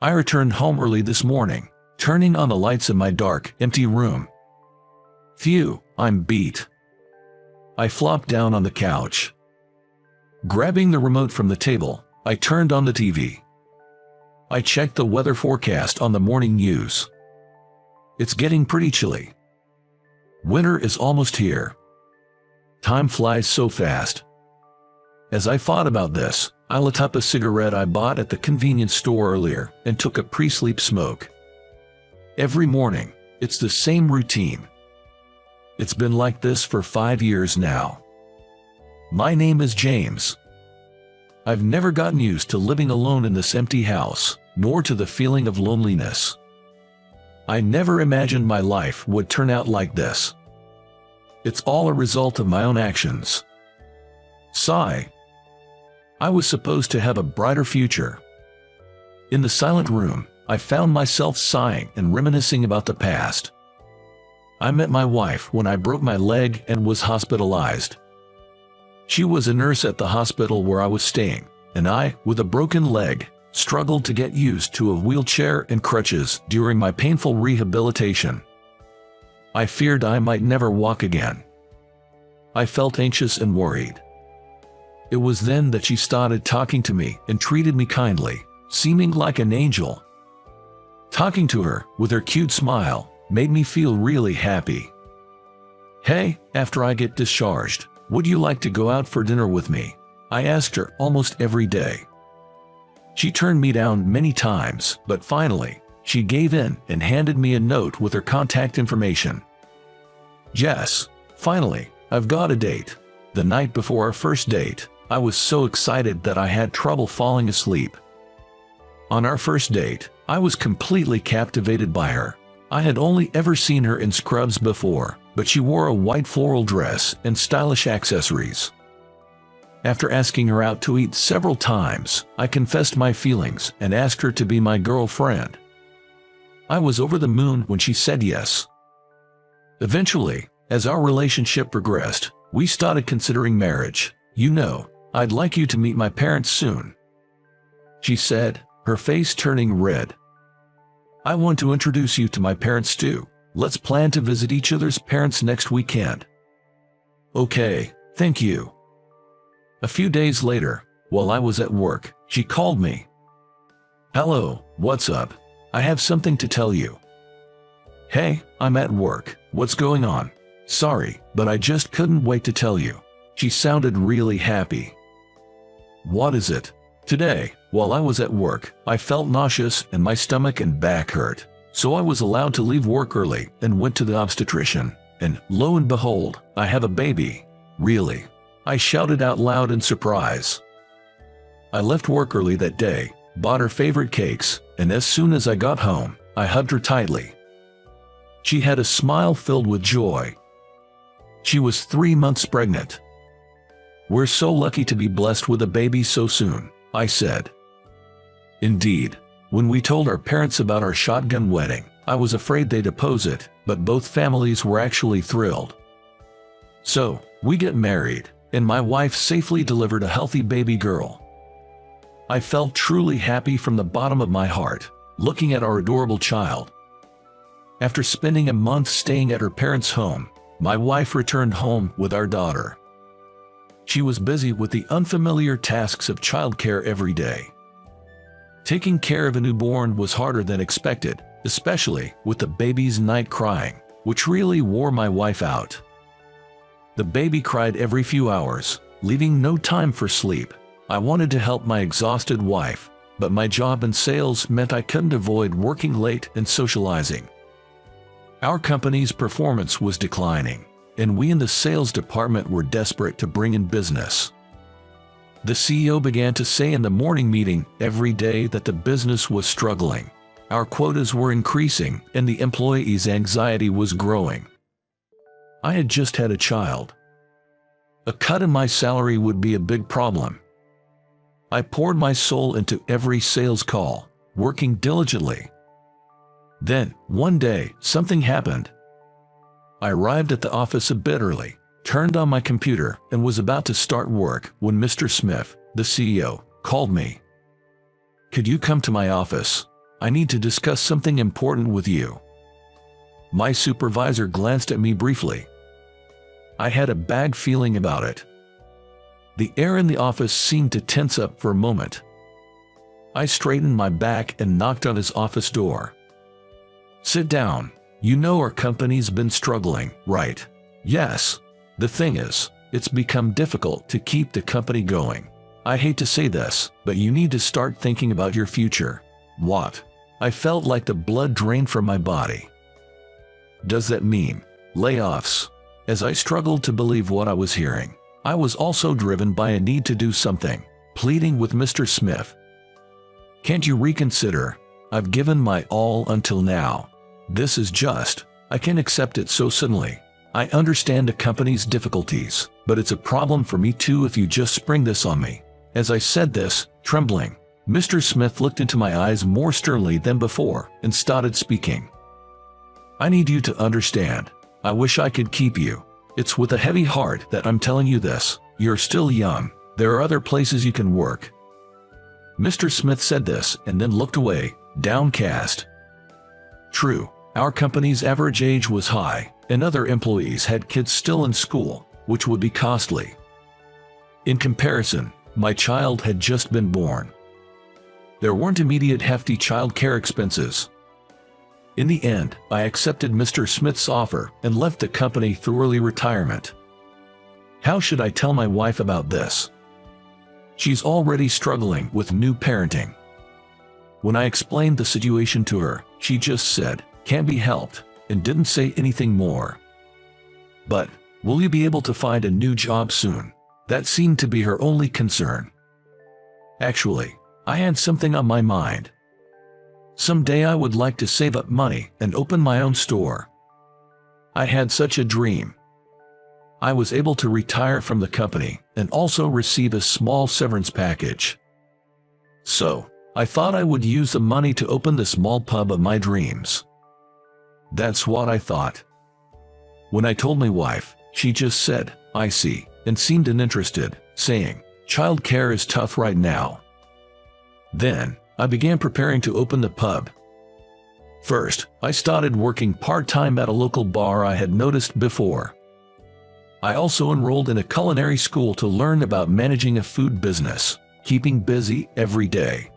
I returned home early this morning, turning on the lights in my dark, empty room. Phew, I'm beat. I flopped down on the couch. Grabbing the remote from the table, I turned on the TV. I checked the weather forecast on the morning news. It's getting pretty chilly. Winter is almost here. Time flies so fast. As I thought about this, I lit up a cigarette I bought at the convenience store earlier and took a pre-sleep smoke. Every morning, it's the same routine. It's been like this for 5 years now. My name is James. I've never gotten used to living alone in this empty house, nor to the feeling of loneliness. I never imagined my life would turn out like this. It's all a result of my own actions. Sigh. I was supposed to have a brighter future. In the silent room, I found myself sighing and reminiscing about the past. I met my wife when I broke my leg and was hospitalized. She was a nurse at the hospital where I was staying, and I, with a broken leg, struggled to get used to a wheelchair and crutches during my painful rehabilitation. I feared I might never walk again. I felt anxious and worried. It was then that she started talking to me and treated me kindly, seeming like an angel. Talking to her, with her cute smile, made me feel really happy. "Hey, after I get discharged, would you like to go out for dinner with me?" I asked her almost every day. She turned me down many times, but finally, she gave in and handed me a note with her contact information. Yes, finally, I've got a date. The night before our first date, I was so excited that I had trouble falling asleep. On our first date, I was completely captivated by her. I had only ever seen her in scrubs before, but she wore a white floral dress and stylish accessories. After asking her out to eat several times, I confessed my feelings and asked her to be my girlfriend. I was over the moon when she said yes. Eventually, as our relationship progressed, we started considering marriage. "You know, I'd like you to meet my parents soon," she said, her face turning red. "I want to introduce you to my parents too. Let's plan to visit each other's parents next weekend." "Okay, thank you." A few days later, while I was at work, she called me. "Hello, what's up? I have something to tell you." "Hey, I'm at work. What's going on?" "Sorry, but I just couldn't wait to tell you." She sounded really happy. "What is it?" "Today, while I was at work, I felt nauseous and my stomach and back hurt. So I was allowed to leave work early and went to the obstetrician, and lo and behold, I have a baby." "Really?" I shouted out loud in surprise. I left work early that day, bought her favorite cakes, and as soon as I got home, I hugged her tightly. She had a smile filled with joy. She was 3 months pregnant. "We're so lucky to be blessed with a baby so soon," I said. Indeed, when we told our parents about our shotgun wedding, I was afraid they'd oppose it, but both families were actually thrilled. So, we get married, and my wife safely delivered a healthy baby girl. I felt truly happy from the bottom of my heart, looking at our adorable child. After spending a month staying at her parents' home, my wife returned home with our daughter. She was busy with the unfamiliar tasks of childcare every day. Taking care of a newborn was harder than expected, especially with the baby's night crying, which really wore my wife out. The baby cried every few hours, leaving no time for sleep. I wanted to help my exhausted wife, but my job in sales meant I couldn't avoid working late and socializing. Our company's performance was declining, and we in the sales department were desperate to bring in business. The CEO began to say in the morning meeting every day that the business was struggling. Our quotas were increasing, and the employees' anxiety was growing. I had just had a child. A cut in my salary would be a big problem. I poured my soul into every sales call, working diligently. Then, one day, something happened. I arrived at the office a bit early, turned on my computer, and was about to start work when Mr. Smith, the CEO, called me. "Could you come to my office?" I need to discuss something important with you." My supervisor glanced at me briefly. I had a bad feeling about it. The air in the office seemed to tense up for a moment. I straightened my back and knocked on his office door. "Sit down. You know our company's been struggling, right?" "Yes. The thing is, it's become difficult to keep the company going. I hate to say this, but you need to start thinking about your future." "What?" I felt like the blood drained from my body. "Does that mean layoffs?" As I struggled to believe what I was hearing, I was also driven by a need to do something, pleading with Mr. Smith. "Can't you reconsider? I've given my all until now. This is just, I can't accept it so suddenly. I understand the company's difficulties, but it's a problem for me too if you just spring this on me." As I said this, trembling, Mr. Smith looked into my eyes more sternly than before and started speaking. "I need you to understand. I wish I could keep you. It's with a heavy heart that I'm telling you this. You're still young. There are other places you can work." Mr. Smith said this and then looked away, downcast. True, our company's average age was high, and other employees had kids still in school, which would be costly. In comparison, my child had just been born. There weren't immediate hefty child care expenses. In the end, I accepted Mr. Smith's offer and left the company through early retirement. How should I tell my wife about this? She's already struggling with new parenting. When I explained the situation to her, she just said, "Can't be helped," and didn't say anything more. But, "Will you be able to find a new job soon?" That seemed to be her only concern. Actually, I had something on my mind. Someday I would like to save up money and open my own store. I had such a dream. I was able to retire from the company and also receive a small severance package. So, I thought I would use the money to open the small pub of my dreams. That's what I thought. When I told my wife, she just said, "I see," and seemed uninterested, saying, "Child care is tough right now." Then, I began preparing to open the pub. First, I started working part-time at a local bar I had noticed before. I also enrolled in a culinary school to learn about managing a food business, keeping busy every day.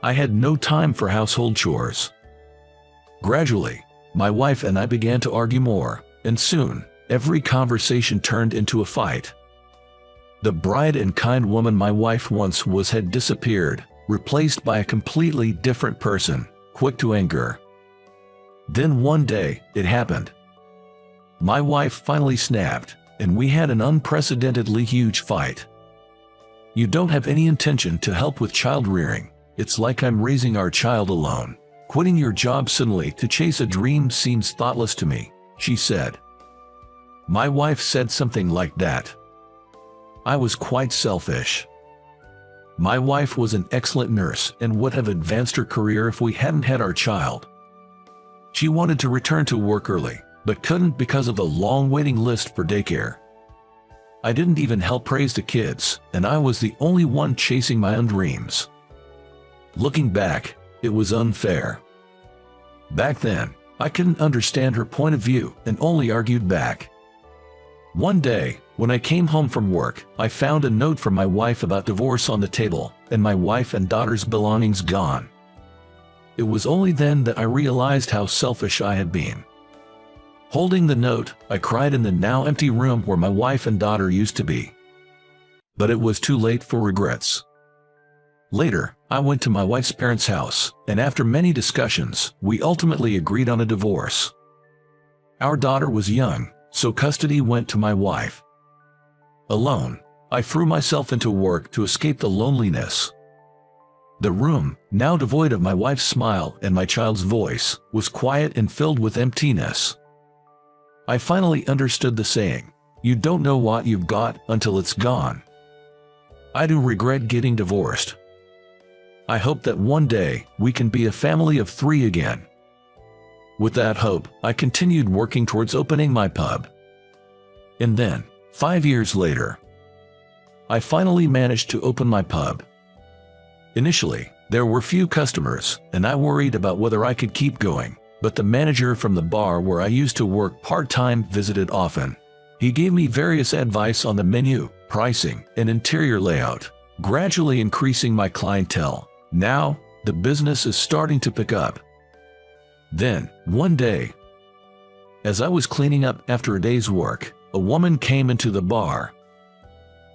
I had no time for household chores. Gradually, my wife and I began to argue more, and soon, every conversation turned into a fight. The bright and kind woman my wife once was had disappeared, replaced by a completely different person, quick to anger. Then one day, it happened. My wife finally snapped, and we had an unprecedentedly huge fight. "You don't have any intention to help with child rearing. It's like I'm raising our child alone. Quitting your job suddenly to chase a dream seems thoughtless to me," she said. My wife said something like that. I was quite selfish. My wife was an excellent nurse and would have advanced her career if we hadn't had our child. She wanted to return to work early, but couldn't because of the long waiting list for daycare. I didn't even help raise the kids, and I was the only one chasing my own dreams. Looking back, it was unfair. Back then, I couldn't understand her point of view and only argued back. One day, when I came home from work, I found a note from my wife about divorce on the table, and my wife and daughter's belongings gone. It was only then that I realized how selfish I had been. Holding the note, I cried in the now empty room where my wife and daughter used to be. But it was too late for regrets. Later, I went to my wife's parents' house, and after many discussions, we ultimately agreed on a divorce. Our daughter was young, so custody went to my wife. Alone, I threw myself into work to escape the loneliness. The room, now devoid of my wife's smile and my child's voice, was quiet and filled with emptiness. I finally understood the saying, "You don't know what you've got until it's gone." I do regret getting divorced. I hope that one day we can be a family of 3 again. With that hope, I continued working towards opening my pub. And then, 5 years later, I finally managed to open my pub. Initially, There were few customers, and I worried about whether I could keep going, but the manager from the bar where I used to work part-time visited often. He gave me various advice on the menu, pricing, and interior layout, gradually increasing my clientele. Now, the business is starting to pick up. Then, one day, as I was cleaning up after a day's work, a woman came into the bar.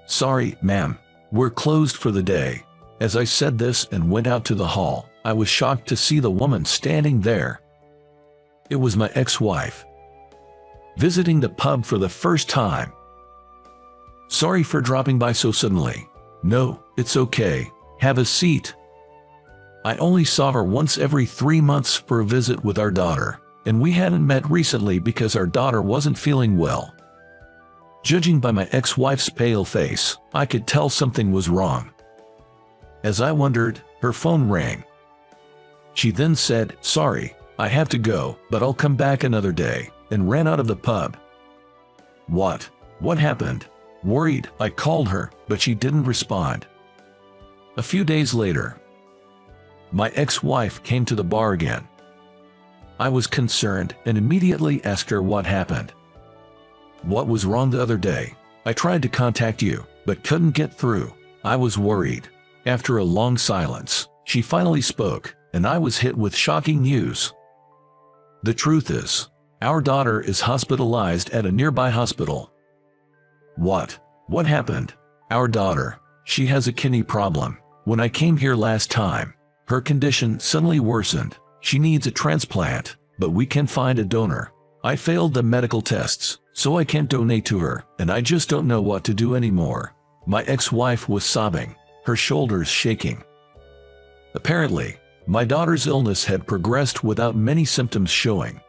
"Sorry, ma'am, we're closed for the day." As I said this and went out to the hall, I was shocked to see the woman standing there. It was my ex-wife, visiting the pub for the first time. "Sorry for dropping by so suddenly." "No, it's okay. Have a seat." I only saw her once every 3 months for a visit with our daughter, and we hadn't met recently because our daughter wasn't feeling well. Judging by my ex-wife's pale face, I could tell something was wrong. As I wondered, her phone rang. She then said, "Sorry, I have to go, but I'll come back another day," and ran out of the pub. What? What happened? Worried, I called her, but she didn't respond. A few days later, my ex-wife came to the bar again. I was concerned and immediately asked her what happened. "What was wrong the other day? I tried to contact you, but couldn't get through. I was worried." After a long silence, she finally spoke, and I was hit with shocking news. The truth is, our daughter is hospitalized at a nearby hospital. What? What happened? Our daughter, she has a kidney problem. When I came here last time, her condition suddenly worsened. She needs a transplant, but we can't find a donor. I failed the medical tests, so I can't donate to her, and I just don't know what to do anymore. My ex-wife was sobbing, her shoulders shaking. Apparently, my daughter's illness had progressed without many symptoms showing,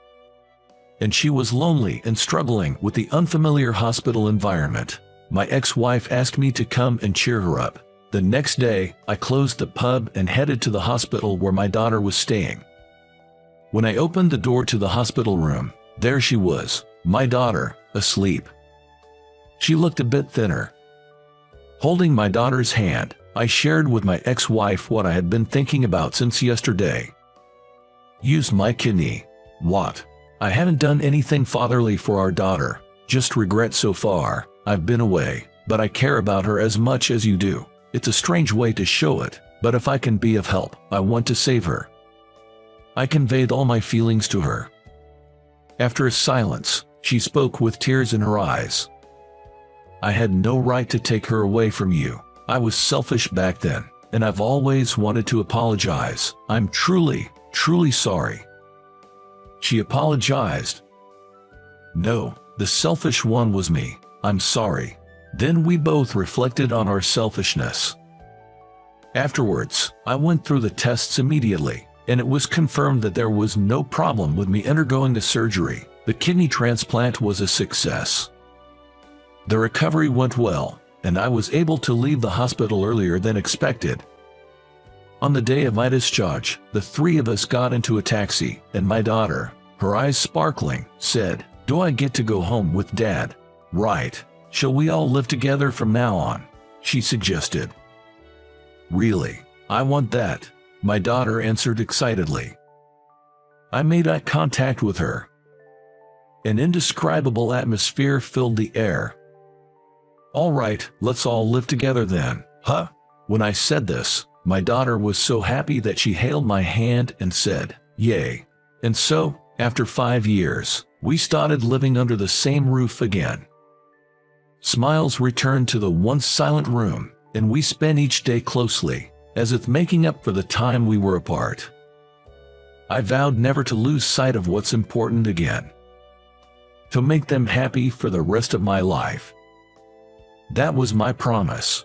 and she was lonely and struggling with the unfamiliar hospital environment. My ex-wife asked me to come and cheer her up. The next day, I closed the pub and headed to the hospital where my daughter was staying. When I opened the door to the hospital room, there she was, my daughter, asleep. She looked a bit thinner. Holding my daughter's hand, I shared with my ex-wife what I had been thinking about since yesterday. Use my kidney. What? I haven't done anything fatherly for our daughter, just regret so far. I've been away, but I care about her as much as you do. It's a strange way to show it, but if I can be of help, I want to save her. I conveyed all my feelings to her. After a silence, she spoke with tears in her eyes. "I had no right to take her away from you. I was selfish back then, and I've always wanted to apologize. I'm truly, truly sorry." She apologized. "No, the selfish one was me. I'm sorry." Then we both reflected on our selfishness. Afterwards, I went through the tests immediately, and it was confirmed that there was no problem with me undergoing the surgery. The kidney transplant was a success. The recovery went well, and I was able to leave the hospital earlier than expected. On the day of my discharge, the three of us got into a taxi, and my daughter, her eyes sparkling, said, "Do I get to go home with Dad?" "Right. Shall we all live together from now on?" she suggested. "Really? I want that," my daughter answered excitedly. I made eye contact with her. An indescribable atmosphere filled the air. "All right, let's all live together then, huh?" When I said this, my daughter was so happy that she held my hand and said, "Yay." And so, after 5 years, we started living under the same roof again. Smiles returned to the once silent room, and we spent each day closely, as if making up for the time we were apart. I vowed never to lose sight of what's important again. To make them happy for the rest of my life. That was my promise.